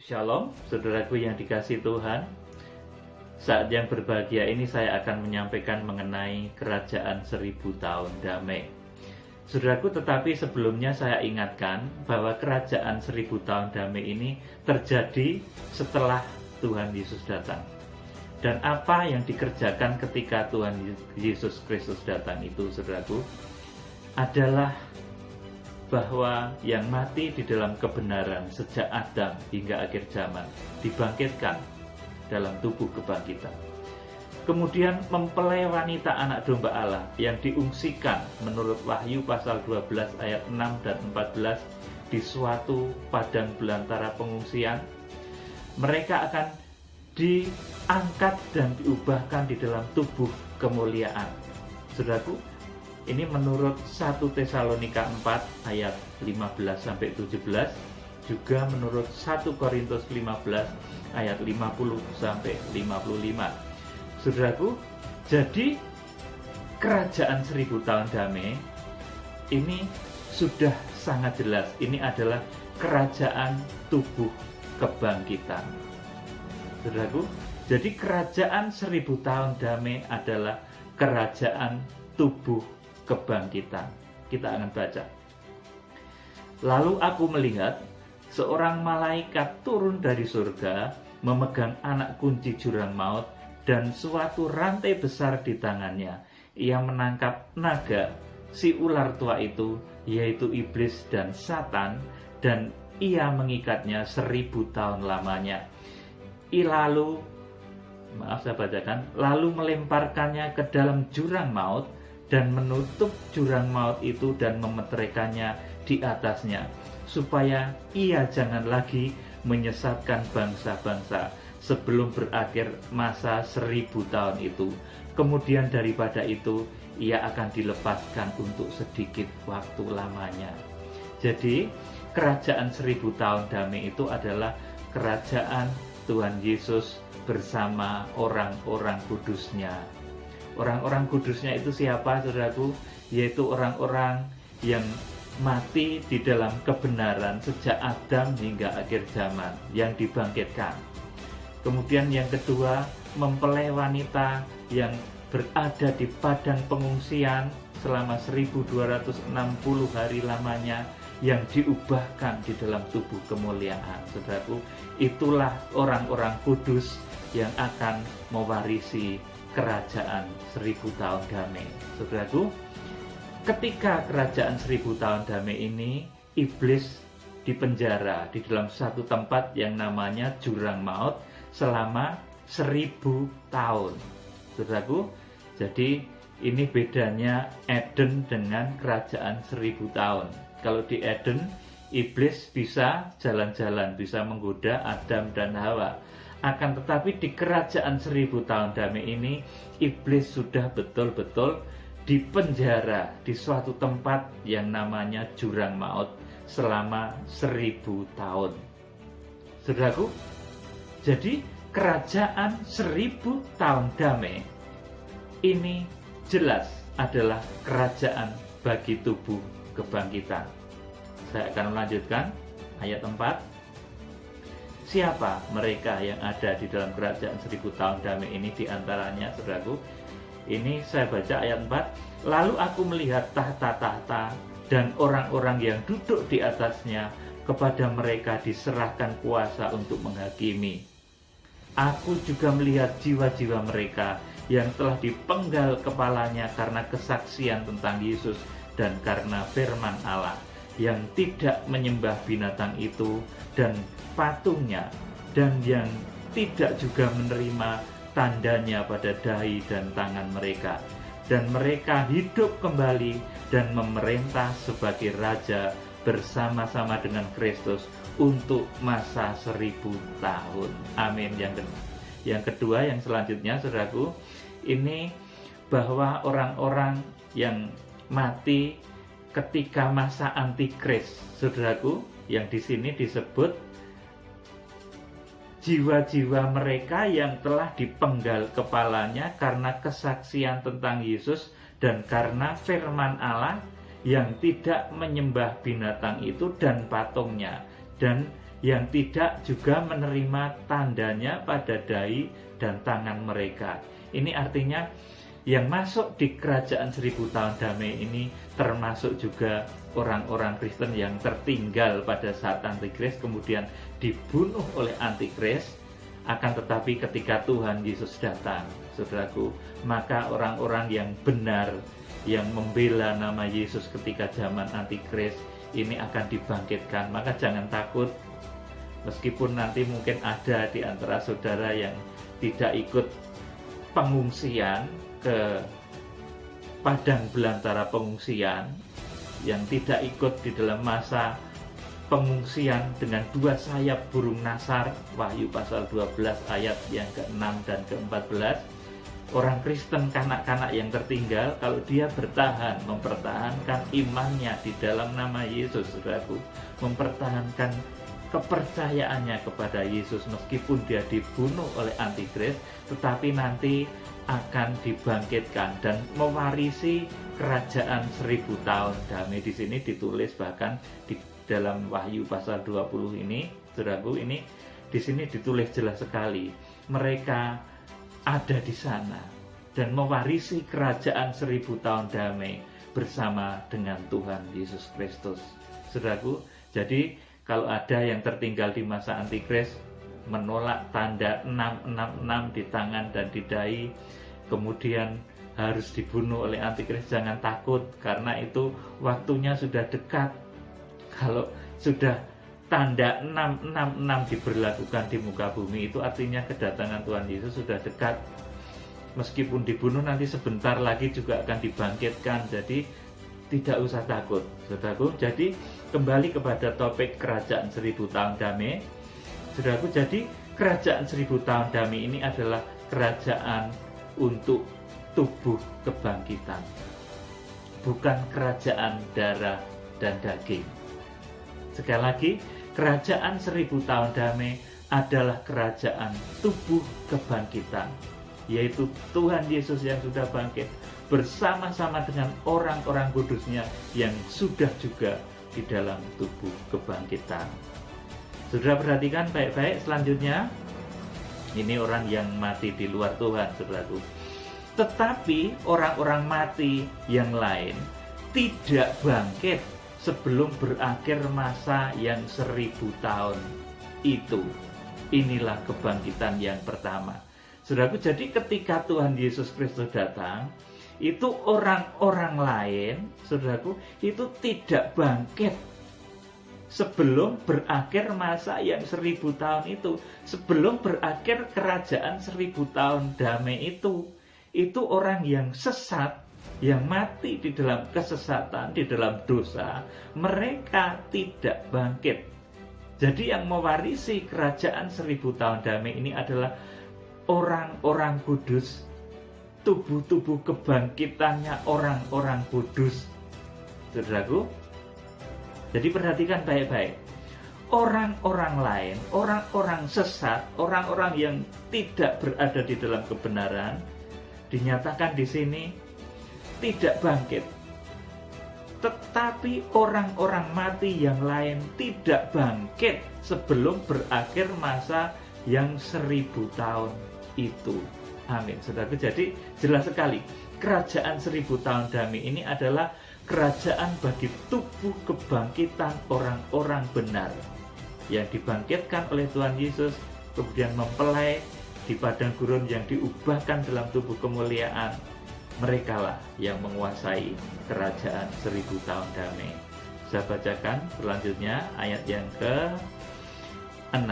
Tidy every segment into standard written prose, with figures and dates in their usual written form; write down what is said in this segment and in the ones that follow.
Shalom, saudaraku yang dikasihi Tuhan. Saat yang berbahagia ini saya akan menyampaikan mengenai kerajaan 1000 tahun damai. Saudaraku, tetapi sebelumnya saya ingatkan bahwa kerajaan 1000 tahun damai ini terjadi setelah Tuhan Yesus datang. Dan apa yang dikerjakan ketika Tuhan Yesus Kristus datang itu, saudaraku, adalah bahwa yang mati di dalam kebenaran sejak Adam hingga akhir zaman dibangkitkan dalam tubuh kebangkitan. Kemudian mempelai wanita anak domba Allah yang diungsikan menurut Wahyu pasal 12 ayat 6 dan 14 di suatu padang belantara pengungsian. Mereka akan diangkat dan diubahkan di dalam tubuh kemuliaan. Saudaraku, ini menurut 1 Tesalonika 4 ayat 15-17, juga menurut 1 Korintus 15 ayat 50-55. Saudaraku, jadi kerajaan 1000 tahun damai ini sudah sangat jelas. Ini adalah kerajaan tubuh kebangkitan. Saudaraku, jadi kerajaan 1000 tahun damai adalah kerajaan tubuh kebangkitan. Kita akan baca. Lalu aku melihat seorang malaikat turun dari surga, memegang anak kunci jurang maut dan suatu rantai besar di tangannya. Ia menangkap naga, si ular tua itu, yaitu iblis dan Satan, dan ia mengikatnya 1000 tahun lamanya. Lalu melemparkannya ke dalam jurang maut dan menutup jurang maut itu dan memeteraikannya di atasnya, supaya ia jangan lagi menyesatkan bangsa-bangsa sebelum berakhir masa 1000 tahun itu. Kemudian daripada itu ia akan dilepaskan untuk sedikit waktu lamanya. Jadi kerajaan 1000 tahun damai itu adalah kerajaan Tuhan Yesus bersama orang-orang kudusnya. Orang-orang kudusnya itu siapa, saudaraku? Yaitu orang-orang yang mati di dalam kebenaran sejak Adam hingga akhir zaman, yang dibangkitkan. Kemudian yang kedua, mempelai wanita yang berada di padang pengungsian selama 1260 hari lamanya, yang diubahkan di dalam tubuh kemuliaan. Saudaraku, itulah orang-orang kudus yang akan mewarisi kerajaan 1000 tahun damai. Saudaraku, ketika kerajaan 1000 tahun damai ini, iblis dipenjara di dalam satu tempat yang namanya jurang maut selama 1000 tahun. Saudaraku, jadi ini bedanya Eden dengan kerajaan 1000 tahun. Kalau di Eden, iblis bisa jalan-jalan, bisa menggoda Adam dan Hawa. Akan tetapi di kerajaan 1000 tahun damai ini, iblis sudah betul-betul dipenjara di suatu tempat yang namanya jurang maut selama 1000 tahun. Saudaraku, jadi kerajaan 1000 tahun damai ini jelas adalah kerajaan bagi tubuh kebangkitan. Saya akan melanjutkan ayat 4. Siapa mereka yang ada di dalam kerajaan 1000 tahun damai ini diantaranya, saudaraku? Ini saya baca ayat 4. Lalu aku melihat tahta-tahta dan orang-orang yang duduk di atasnya, kepada mereka diserahkan kuasa untuk menghakimi. Aku juga melihat jiwa-jiwa mereka yang telah dipenggal kepalanya karena kesaksian tentang Yesus dan karena firman Allah, yang tidak menyembah binatang itu dan patungnya, dan yang tidak juga menerima tandanya pada dahi dan tangan mereka. Dan mereka hidup kembali dan memerintah sebagai raja bersama-sama dengan Kristus untuk masa 1000 tahun. Amin. Yang kedua, yang selanjutnya, saudaraku, ini bahwa orang-orang yang mati ketika masa antikris, saudaraku, yang di sini disebut jiwa-jiwa mereka yang telah dipenggal kepalanya karena kesaksian tentang Yesus dan karena firman Allah, yang tidak menyembah binatang itu dan patungnya, dan yang tidak juga menerima tandanya pada dahi dan tangan mereka. Ini artinya yang masuk di kerajaan 1000 tahun damai ini termasuk juga orang-orang Kristen yang tertinggal pada saat Antikris kemudian dibunuh oleh Antikris. Akan tetapi ketika Tuhan Yesus datang, saudaraku, maka orang-orang yang benar, yang membela nama Yesus ketika zaman Antikris ini akan dibangkitkan. Maka jangan takut, meskipun nanti mungkin ada di antara saudara yang tidak ikut pengungsian ke padang belantara pengungsian, yang tidak ikut di dalam masa pengungsian dengan 2 sayap burung nasar, Wahyu pasal 12 ayat yang ke-6 dan ke-14. Orang Kristen kanak-kanak yang tertinggal, kalau dia bertahan, mempertahankan imannya di dalam nama Yesus, saudaraku, mempertahankan kepercayaannya kepada Yesus meskipun dia dibunuh oleh Antikris, tetapi nanti akan dibangkitkan dan mewarisi kerajaan 1000 tahun damai. Di sini ditulis bahkan di dalam Wahyu pasal 20 ini, saudaraku, ini di sini ditulis jelas sekali. Mereka ada di sana dan mewarisi kerajaan 1000 tahun damai bersama dengan Tuhan Yesus Kristus. Saudaraku, jadi kalau ada yang tertinggal di masa Antikris, menolak tanda 666 di tangan dan di dahi, kemudian harus dibunuh oleh Antikris, jangan takut, karena itu waktunya sudah dekat. Kalau sudah tanda 666 diberlakukan di muka bumi, itu artinya kedatangan Tuhan Yesus sudah dekat. Meskipun dibunuh nanti sebentar lagi juga akan dibangkitkan, jadi tidak usah takut, saudaraku. Jadi kembali kepada topik kerajaan 1000 tahun damai, saudaraku. Jadi kerajaan 1000 tahun damai ini adalah kerajaan untuk tubuh kebangkitan, bukan kerajaan darah dan daging. Sekali lagi, kerajaan 1000 tahun damai adalah kerajaan tubuh kebangkitan, yaitu Tuhan Yesus yang sudah bangkit bersama-sama dengan orang-orang kudusnya yang sudah juga di dalam tubuh kebangkitan. Saudara perhatikan baik-baik selanjutnya. Ini orang yang mati di luar Tuhan, saudaraku. Tetapi orang-orang mati yang lain tidak bangkit sebelum berakhir masa yang 1000 tahun itu. Inilah kebangkitan yang pertama. Saudaraku, jadi ketika Tuhan Yesus Kristus datang, itu orang-orang lain, saudaraku, itu tidak bangkit sebelum berakhir masa yang 1000 tahun itu, sebelum berakhir kerajaan 1000 tahun damai itu. Itu orang yang sesat, yang mati di dalam kesesatan, di dalam dosa, mereka tidak bangkit. Jadi yang mewarisi kerajaan 1000 tahun damai ini adalah orang-orang kudus, tubuh-tubuh kebangkitannya orang-orang kudus, saudaraku. Jadi perhatikan baik-baik. Orang-orang lain, orang-orang sesat, orang-orang yang tidak berada di dalam kebenaran, dinyatakan di sini tidak bangkit. Tetapi orang-orang mati yang lain tidak bangkit sebelum berakhir masa yang 1000 tahun itu. Amin, saudara. Jadi jelas sekali, kerajaan 1000 tahun damai ini adalah kerajaan bagi tubuh kebangkitan orang-orang benar yang dibangkitkan oleh Tuhan Yesus, kemudian mempelai di padang gurun yang diubahkan dalam tubuh kemuliaan. Merekalah yang menguasai kerajaan 1000 tahun damai. Saya bacakan selanjutnya ayat yang ke-6.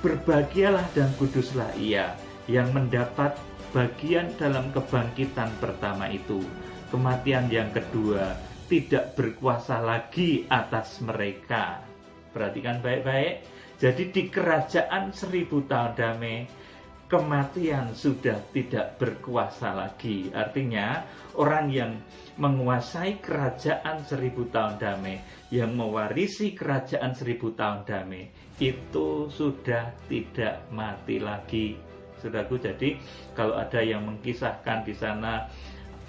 Berbahagialah dan kuduslah ia yang mendapat bagian dalam kebangkitan pertama itu. Kematian yang kedua tidak berkuasa lagi atas mereka. Perhatikan baik-baik. Jadi di kerajaan 1000 tahun damai, kematian sudah tidak berkuasa lagi. Artinya orang yang menguasai kerajaan 1000 tahun damai, yang mewarisi kerajaan 1000 tahun damai, itu sudah tidak mati lagi, saudaraku. Jadi kalau ada yang mengkisahkan di sana,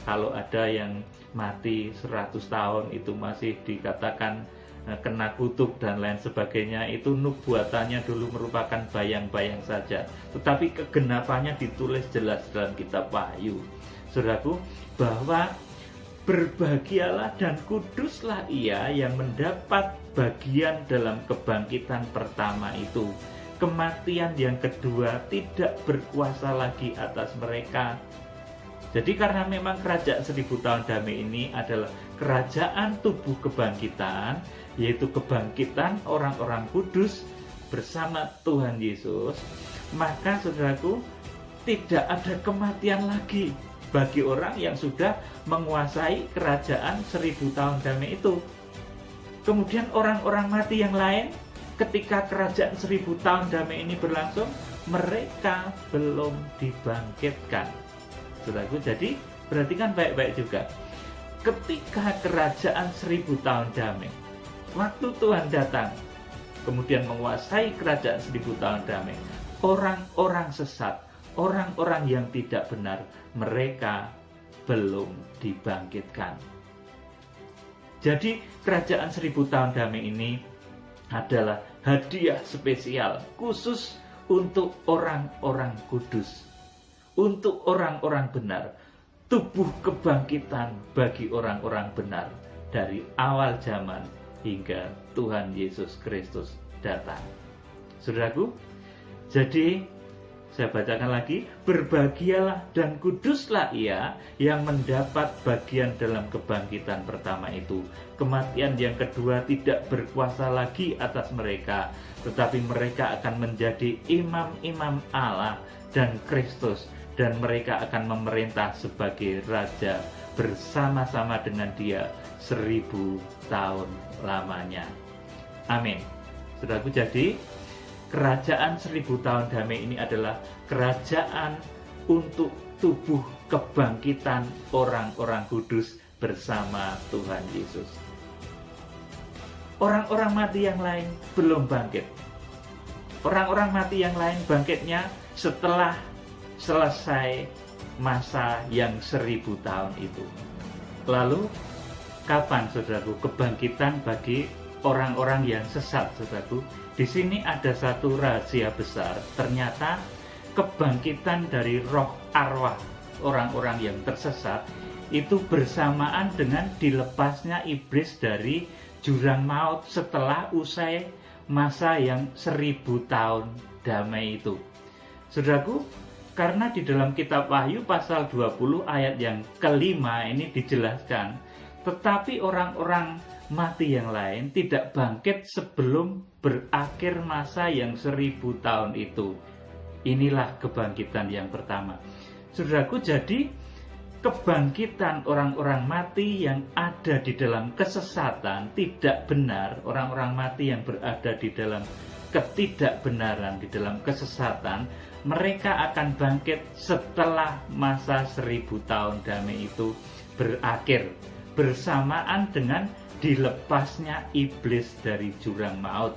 kalau ada yang mati 100 tahun itu masih dikatakan kena kutuk dan lain sebagainya, itu nubuatannya dulu merupakan bayang-bayang saja, tetapi kegenapannya ditulis jelas dalam kitab Wahyu, saudaraku, bahwa berbahagialah dan kuduslah ia yang mendapat bagian dalam kebangkitan pertama itu. Kematian yang kedua tidak berkuasa lagi atas mereka. Jadi karena memang kerajaan 1000 tahun damai ini adalah kerajaan tubuh kebangkitan, yaitu kebangkitan orang-orang kudus bersama Tuhan Yesus, maka saudaraku, tidak ada kematian lagi bagi orang yang sudah menguasai kerajaan 1000 tahun damai itu. Kemudian orang-orang mati yang lain, ketika kerajaan 1000 tahun damai ini berlangsung, mereka belum dibangkitkan. Saudaraku, jadi perhatikan baik-baik juga. Ketika kerajaan 1000 tahun damai, waktu Tuhan datang, kemudian menguasai kerajaan 1000 tahun damai, orang-orang sesat, orang-orang yang tidak benar, mereka belum dibangkitkan. Jadi kerajaan 1000 tahun damai ini adalah hadiah spesial khusus untuk orang-orang kudus, untuk orang-orang benar, tubuh kebangkitan bagi orang-orang benar dari awal zaman hingga Tuhan Yesus Kristus datang. Saudaraku, jadi saya bacakan lagi, berbahagialah dan kuduslah ia yang mendapat bagian dalam kebangkitan pertama itu. Kematian yang kedua tidak berkuasa lagi atas mereka, tetapi mereka akan menjadi imam-imam Allah dan Kristus, dan mereka akan memerintah sebagai raja bersama-sama dengan Dia 1000 tahun lamanya. Amin. Saudaraku, jadi kerajaan 1000 tahun damai ini adalah kerajaan untuk tubuh kebangkitan orang-orang kudus bersama Tuhan Yesus. Orang-orang mati yang lain belum bangkit. Orang-orang mati yang lain bangkitnya setelah selesai masa yang 1000 tahun itu. Lalu kapan, saudaraku, kebangkitan bagi orang-orang yang sesat, saudaraku? Di sini ada satu rahasia besar. Ternyata kebangkitan dari roh arwah orang-orang yang tersesat itu bersamaan dengan dilepasnya iblis dari jurang maut setelah usai masa yang 1000 tahun damai itu. Saudaraku, karena di dalam kitab Wahyu pasal 20 ayat yang kelima ini dijelaskan, tetapi orang-orang mati yang lain tidak bangkit sebelum berakhir masa yang 1000 tahun itu. Inilah kebangkitan yang pertama. Saudaraku, jadi kebangkitan orang-orang mati yang ada di dalam kesesatan, tidak benar, orang-orang mati yang berada di dalam ketidakbenaran, di dalam kesesatan, mereka akan bangkit setelah masa 1000 tahun damai itu berakhir, bersamaan dengan dilepasnya iblis dari jurang maut.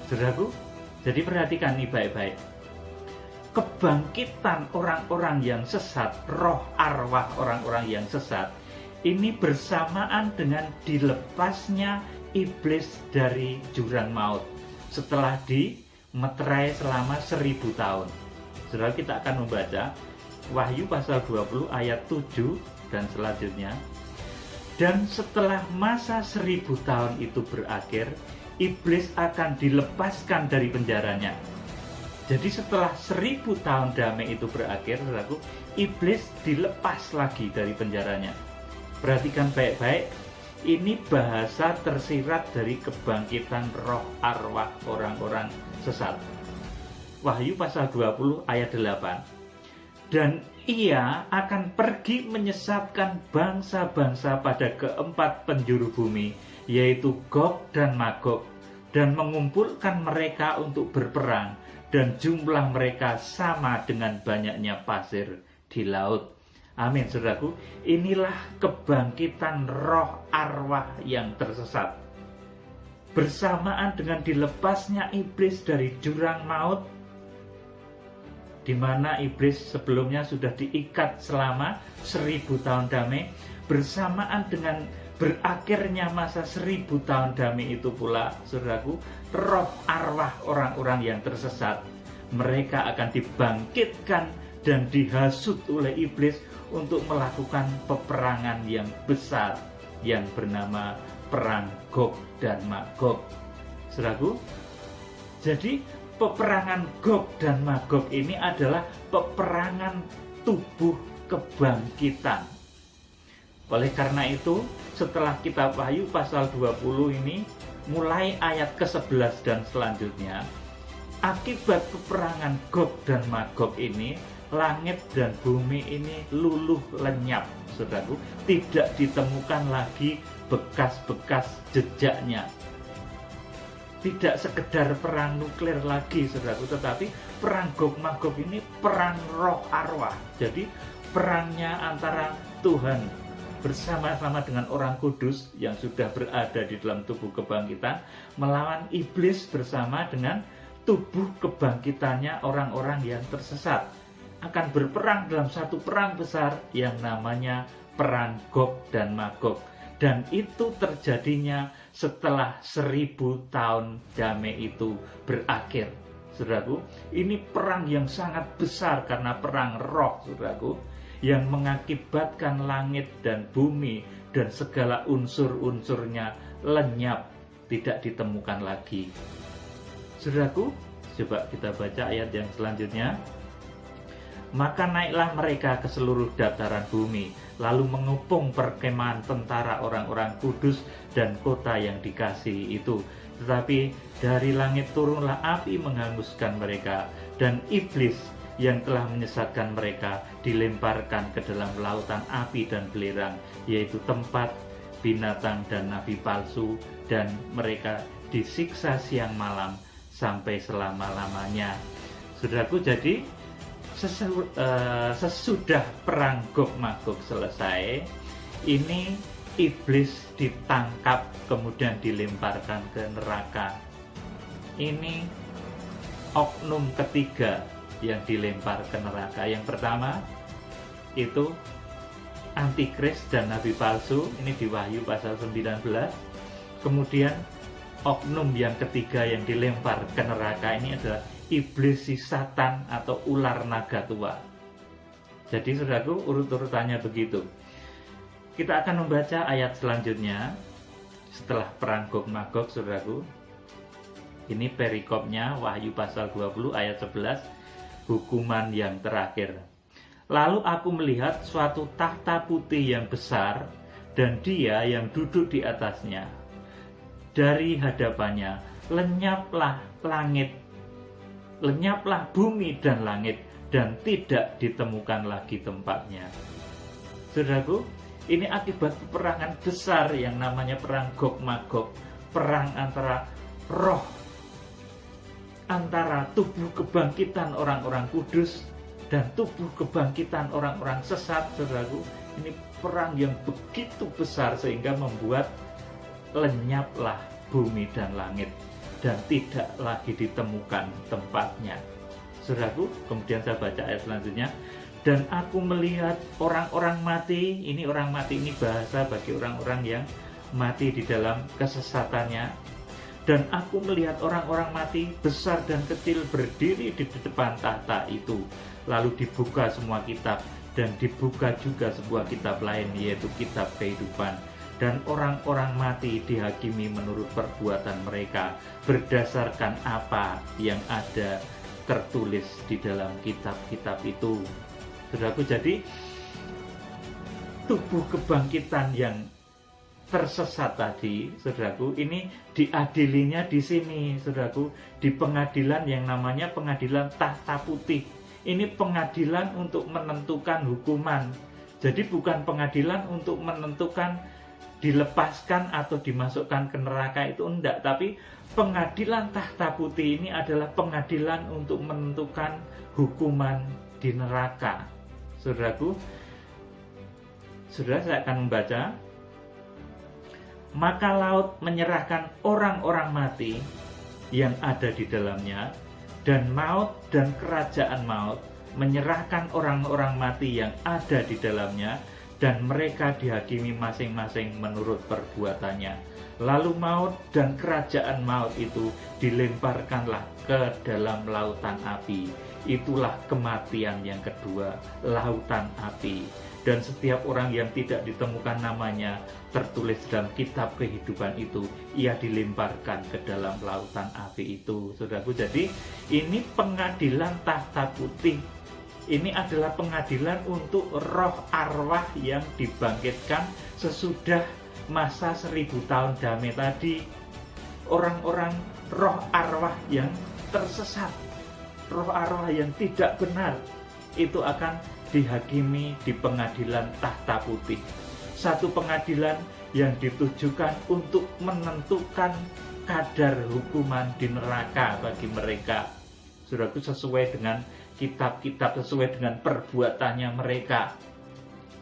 Saudaraku, jadi perhatikan nih baik-baik. Kebangkitan orang-orang yang sesat, roh arwah orang-orang yang sesat, ini bersamaan dengan dilepasnya iblis dari jurang maut setelah dimeterai selama 1000 tahun. Saudara, kita akan membaca Wahyu pasal 20 ayat 7 dan selanjutnya. Dan setelah masa 1000 tahun itu berakhir, iblis akan dilepaskan dari penjaranya. Jadi setelah 1000 tahun damai itu berakhir, saudaraku, iblis dilepas lagi dari penjaranya. Perhatikan baik-baik, ini bahasa tersirat dari kebangkitan roh arwah orang-orang sesat. Wahyu pasal 20 ayat 8. Dan ia akan pergi menyesatkan bangsa-bangsa pada keempat penjuru bumi, yaitu Gog dan Magog, dan mengumpulkan mereka untuk berperang, dan jumlah mereka sama dengan banyaknya pasir di laut. Amin, saudaraku. Inilah kebangkitan roh arwah yang tersesat. Bersamaan dengan dilepasnya iblis dari jurang maut, di mana iblis sebelumnya sudah diikat selama 1000 tahun damai, bersamaan dengan berakhirnya masa 1000 tahun damai itu pula, saudaraku, roh arwah orang-orang yang tersesat, mereka akan dibangkitkan dan dihasut oleh iblis untuk melakukan peperangan yang besar yang bernama perang Gog dan Magog. Saudaraku, jadi peperangan Gog dan Magog ini adalah peperangan tubuh kebangkitan. Oleh karena itu, setelah kitab Wahyu pasal 20 ini, mulai ayat ke-11 dan selanjutnya, akibat peperangan Gog dan Magog ini, langit dan bumi ini luluh lenyap, saudaraku. Tidak ditemukan lagi bekas-bekas jejaknya. Tidak sekedar perang nuklir lagi, saudaraku, tetapi perang Gog Magog ini perang roh arwah. Jadi perangnya antara Tuhan bersama-sama dengan orang kudus yang sudah berada di dalam tubuh kebangkitan melawan iblis bersama dengan tubuh kebangkitannya orang-orang yang tersesat, akan berperang dalam satu perang besar yang namanya perang Gog dan Magog. Dan itu terjadinya setelah 1000 tahun damai itu berakhir. Saudaraku, ini perang yang sangat besar karena perang roh, saudaraku, yang mengakibatkan langit dan bumi dan segala unsur-unsurnya lenyap, tidak ditemukan lagi. Saudaraku, coba kita baca ayat yang selanjutnya. Maka naiklah mereka ke seluruh dataran bumi, lalu mengepung perkemahan tentara orang-orang kudus dan kota yang dikasihi itu. Tetapi dari langit turunlah api menghanguskan mereka, dan iblis yang telah menyesatkan mereka dilemparkan ke dalam lautan api dan belerang, yaitu tempat binatang dan nabi palsu, dan mereka disiksa siang malam sampai selama-lamanya. Saudaraku, jadi sesudah perang Gog Magog selesai, ini iblis ditangkap kemudian dilemparkan ke neraka. Ini oknum ketiga yang dilempar ke neraka. Yang pertama itu antikris dan nabi palsu, ini di Wahyu pasal 19. Kemudian oknum yang ketiga yang dilempar ke neraka ini adalah iblis si Satan atau ular naga tua. Jadi saudaraku, urut-urutannya begitu. Kita akan membaca ayat selanjutnya setelah perang Gog Magog, saudaraku. Ini perikopnya Wahyu pasal 20 ayat 11, hukuman yang terakhir. Lalu aku melihat suatu tahta putih yang besar dan Dia yang duduk di atasnya. Dari hadapannya lenyaplah bumi dan langit, dan tidak ditemukan lagi tempatnya. Saudaraku, ini akibat peperangan besar yang namanya perang Gog Magog, perang antara roh, antara tubuh kebangkitan orang-orang kudus dan tubuh kebangkitan orang-orang sesat. Saudaraku, ini perang yang begitu besar sehingga membuat lenyaplah bumi dan langit dan tidak lagi ditemukan tempatnya. Saudaraku, kemudian saya baca ayat selanjutnya. Dan aku melihat orang-orang mati. Ini orang mati ini bahasa bagi orang-orang yang mati di dalam kesesatannya. Dan aku melihat orang-orang mati besar dan kecil berdiri di depan tahta itu. Lalu dibuka semua kitab, dan dibuka juga sebuah kitab lain, yaitu kitab kehidupan. Dan orang-orang mati dihakimi menurut perbuatan mereka berdasarkan apa yang ada tertulis di dalam kitab-kitab itu. Saudaraku, jadi tubuh kebangkitan yang tersesat tadi, saudaraku, ini diadilinya di sini, saudaraku, di pengadilan yang namanya pengadilan tahta putih. Ini pengadilan untuk menentukan hukuman. Jadi bukan pengadilan untuk menentukan dilepaskan atau dimasukkan ke neraka, itu enggak, tapi pengadilan tahta putih ini adalah pengadilan untuk menentukan hukuman di neraka. Saudaraku, saudara, saya akan membaca. Maka laut menyerahkan orang-orang mati yang ada di dalamnya, dan maut dan kerajaan maut menyerahkan orang-orang mati yang ada di dalamnya, dan mereka dihakimi masing-masing menurut perbuatannya. Lalu maut dan kerajaan maut itu dilemparkanlah ke dalam lautan api. Itulah kematian yang kedua, lautan api. Dan setiap orang yang tidak ditemukan namanya tertulis dalam kitab kehidupan itu, ia dilemparkan ke dalam lautan api itu. Saudaraku, jadi ini pengadilan tahta putih. Ini adalah pengadilan untuk roh arwah yang dibangkitkan sesudah masa 1000 tahun damai tadi. Orang-orang roh arwah yang tersesat, roh arwah yang tidak benar, itu akan dihakimi di pengadilan tahta putih. Satu pengadilan yang ditujukan untuk menentukan kadar hukuman di neraka bagi mereka. Saudaraku, sesuai dengan kitab-kitab, sesuai dengan perbuatannya mereka.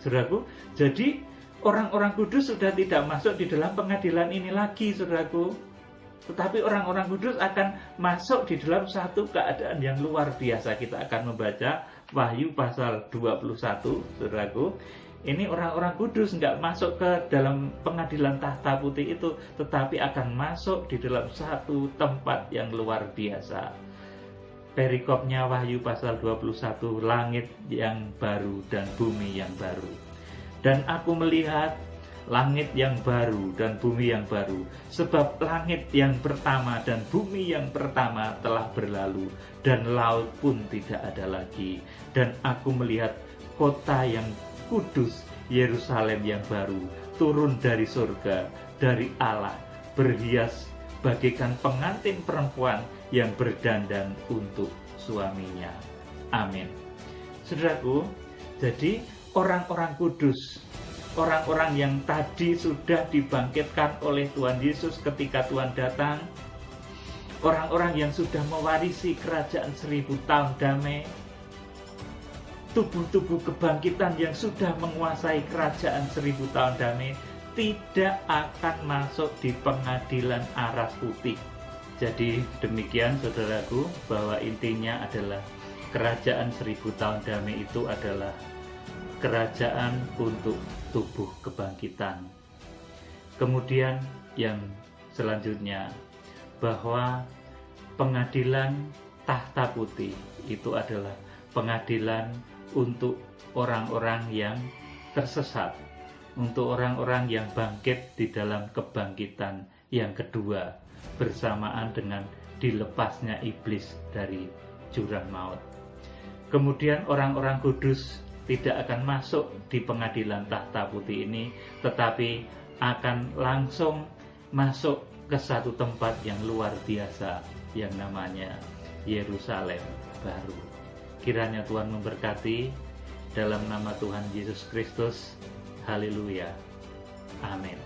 Saudaraku, jadi orang-orang kudus sudah tidak masuk di dalam pengadilan ini lagi, saudaraku. Tetapi orang-orang kudus akan masuk di dalam satu keadaan yang luar biasa. Kita akan membaca Wahyu pasal 21, saudaraku. Ini orang-orang kudus nggak masuk ke dalam pengadilan tahta putih itu, tetapi akan masuk di dalam satu tempat yang luar biasa. Perikopnya Wahyu pasal 21, langit yang baru dan bumi yang baru. Dan aku melihat langit yang baru dan bumi yang baru, sebab langit yang pertama dan bumi yang pertama telah berlalu, dan laut pun tidak ada lagi. Dan aku melihat kota yang kudus, Yerusalem yang baru, turun dari surga, dari Allah, berhias bagaikan pengantin perempuan yang berdandan untuk suaminya. Amin. Saudaraku, jadi orang-orang kudus, orang-orang yang tadi sudah dibangkitkan oleh Tuhan Yesus ketika Tuhan datang, orang-orang yang sudah mewarisi kerajaan 1000 tahun damai, tubuh-tubuh kebangkitan yang sudah menguasai kerajaan 1000 tahun damai, tidak akan masuk di pengadilan aras putih. Jadi demikian, saudaraku, bahwa intinya adalah kerajaan 1000 tahun damai itu adalah kerajaan untuk tubuh kebangkitan. Kemudian yang selanjutnya, bahwa pengadilan tahta putih itu adalah pengadilan untuk orang-orang yang tersesat, untuk orang-orang yang bangkit di dalam kebangkitan yang kedua, bersamaan dengan dilepasnya iblis dari jurang maut. Kemudian orang-orang kudus tidak akan masuk di pengadilan tahta putih ini, tetapi akan langsung masuk ke satu tempat yang luar biasa yang namanya Yerusalem baru. Kiranya Tuhan memberkati dalam nama Tuhan Yesus Kristus. Haleluya. Amin.